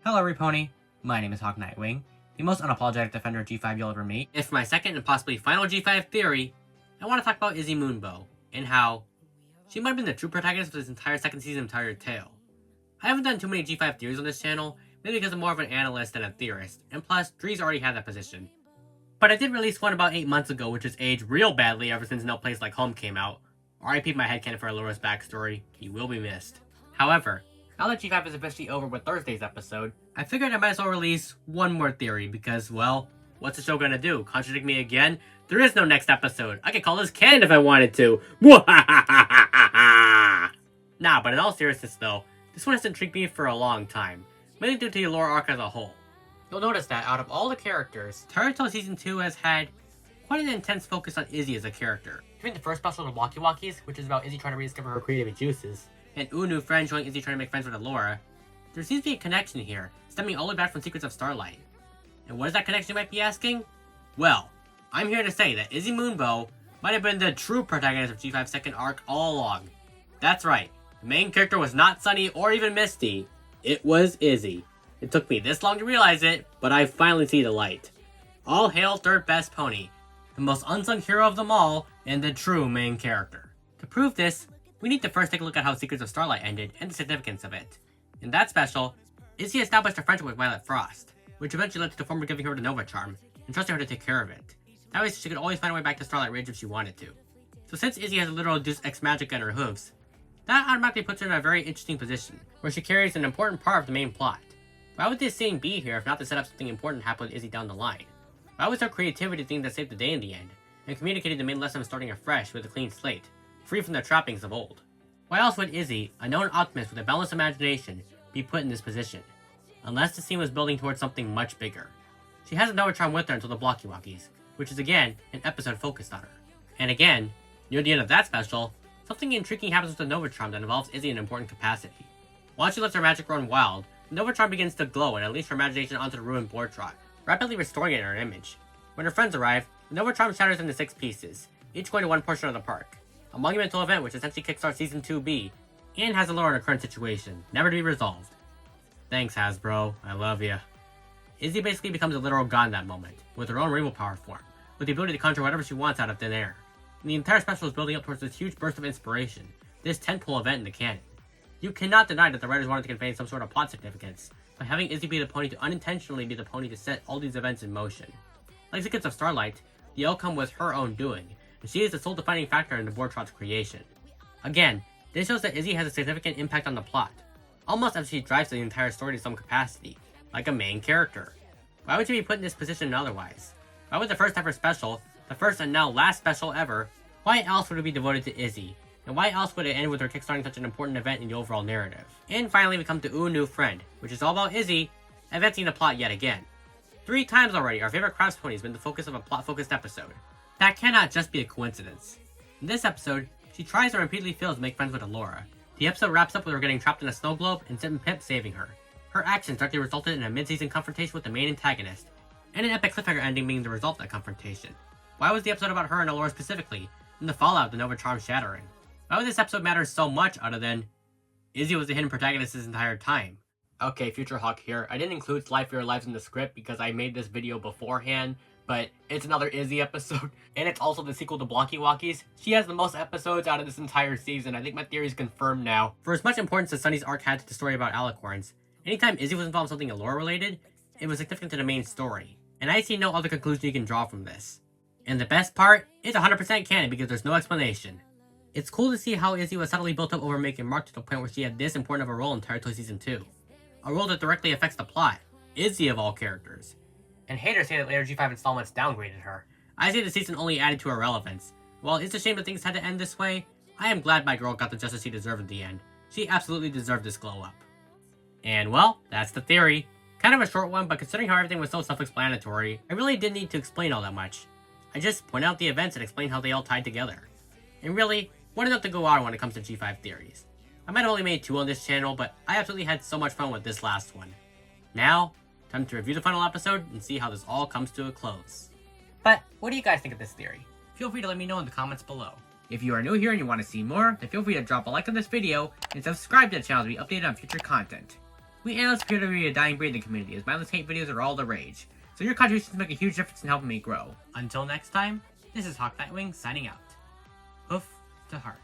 Hello Repony, my name is Hawk Nightwing, the most unapologetic defender of G5 you'll ever meet. And for my second and possibly final G5 theory, I want to talk about Izzy Moonbow, and how she might have been the true protagonist of this entire second season entire tale. I haven't done too many G5 theories on this channel, mainly because I'm more of an analyst than a theorist, and plus, Dree's already had that position. But I did release one about 8 months ago, which has aged real badly ever since No Place Like Home came out. RIP my headcanon for Alora's backstory, he will be missed. However, now that G5 is officially over with Thursday's episode, I figured I might as well release one more theory because, well, what's the show gonna do? Contradict me again? There is no next episode. I could call this canon if I wanted to. Nah, but in all seriousness though, this one has intrigued me for a long time, mainly due to the Alora arc as a whole. You'll notice that out of all the characters, Naruto Season 2 has had quite an intense focus on Izzy as a character. Between the first special, The Walkie Walkies, which is about Izzy trying to rediscover her creative juices, and new friend showing Izzy trying to make friends with Alora, there seems to be a connection here, stemming all the way back from Secrets of Starlight. And what is that connection, you might be asking? Well, I'm here to say that Izzy Moonbow might have been the true protagonist of G5's second arc all along. That's right, the main character was not Sunny or even Misty, it was Izzy. It took me this long to realize it, but I finally see the light. All hail third best pony, the most unsung hero of them all, and the true main character. To prove this, we need to first take a look at how Secrets of Starlight ended and the significance of it. In that special, Izzy established a friendship with Violet Frost, which eventually led to the former giving her the Nova Charm, and trusting her to take care of it. That way she could always find a way back to Starlight Ridge if she wanted to. So since Izzy has a literal Deus Ex magic in her hooves, that automatically puts her in a very interesting position, where she carries an important part of the main plot. Why would this scene be here if not to set up something important to happen with Izzy down the line? Why was her creativity the thing that saved the day in the end, and communicated the main lesson of starting afresh with a clean slate, free from the trappings of old? Why else would Izzy, a known optimist with a balanced imagination, be put in this position? Unless the scene was building towards something much bigger. She has a Nova Charm with her until the Walkie Walkies, which is again, an episode focused on her. And again, near the end of that special, something intriguing happens with the Nova Charm that involves Izzy in an important capacity. Once she lets her magic run wild, the Nova Charm begins to glow and unleash her imagination onto the ruined board trot, rapidly restoring it in her image. When her friends arrive, the Nova Charm shatters into 6 pieces, each going to one portion of the park. A monumental event which essentially kickstarts Season 2B, and has Alora in her current situation, never to be resolved. Thanks Hasbro, I love ya. Izzy basically becomes a literal god in that moment, with her own rainbow power form, with the ability to conjure whatever she wants out of thin air. And the entire special is building up towards this huge burst of inspiration, this tentpole event in the canon. You cannot deny that the writers wanted to convey some sort of plot significance, by having Izzy be the pony to unintentionally be the pony to set all these events in motion. Like Secrets of Starlight, the outcome was her own doing, and she is the sole defining factor in the board trot's creation. Again, this shows that Izzy has a significant impact on the plot, almost as she drives the entire story to some capacity, like a main character. Why would she be put in this position otherwise? Why would the first ever special, the first and now last special ever, why else would it be devoted to Izzy? And why else would it end with her kickstarting such an important event in the overall narrative? And finally we come to New Friend, which is all about Izzy advancing the plot yet again. 3 times already, our favorite crafts pony has been the focus of a plot-focused episode. That cannot just be a coincidence. In this episode, she tries and repeatedly fails to make friends with Alora. The episode wraps up with her getting trapped in a snow globe and Sim and Pimp saving her. Her actions directly resulted in a mid-season confrontation with the main antagonist, and an epic cliffhanger ending being the result of that confrontation. Why was the episode about her and Alora specifically, and the fallout of the Nova Charm shattering? Why would this episode matter so much other than Izzy was the hidden protagonist this entire time? Okay, Future Hawk here. I didn't include Life for Your Lives in the script because I made this video beforehand, but it's another Izzy episode, and it's also the sequel to Walkie Walkies. She has the most episodes out of this entire season. I think my theory is confirmed now. For as much importance as Sunny's arc had to the story about alicorns, anytime Izzy was involved in something Alora related, it was significant to the main story. And I see no other conclusion you can draw from this. And the best part, it's 100% canon because there's no explanation. It's cool to see how Izzy was subtly built up over making Mark to the point where she had this important of a role in Naruto Season 2. A role that directly affects the plot. Izzy of all characters. And haters say that later G5 installments downgraded her. I say the season only added to her relevance. While it's a shame that things had to end this way, I am glad my girl got the justice she deserved at the end. She absolutely deserved this glow up. And well, that's the theory. Kind of a short one, but considering how everything was so self-explanatory, I really didn't need to explain all that much. I just point out the events and explain how they all tied together. And really, what enough to go on when it comes to G5 theories. I might have only made 2 on this channel, but I absolutely had so much fun with this last one. Now, time to review the final episode and see how this all comes to a close. But, what do you guys think of this theory? Feel free to let me know in the comments below. If you are new here and you want to see more, then feel free to drop a like on this video and subscribe to the channel to be updated on future content. We analysts appear to be a dying breed in the community, as mindless hate videos are all the rage. So your contributions make a huge difference in helping me grow. Until next time, this is Hawk Nightwing signing out. Hoof to heart.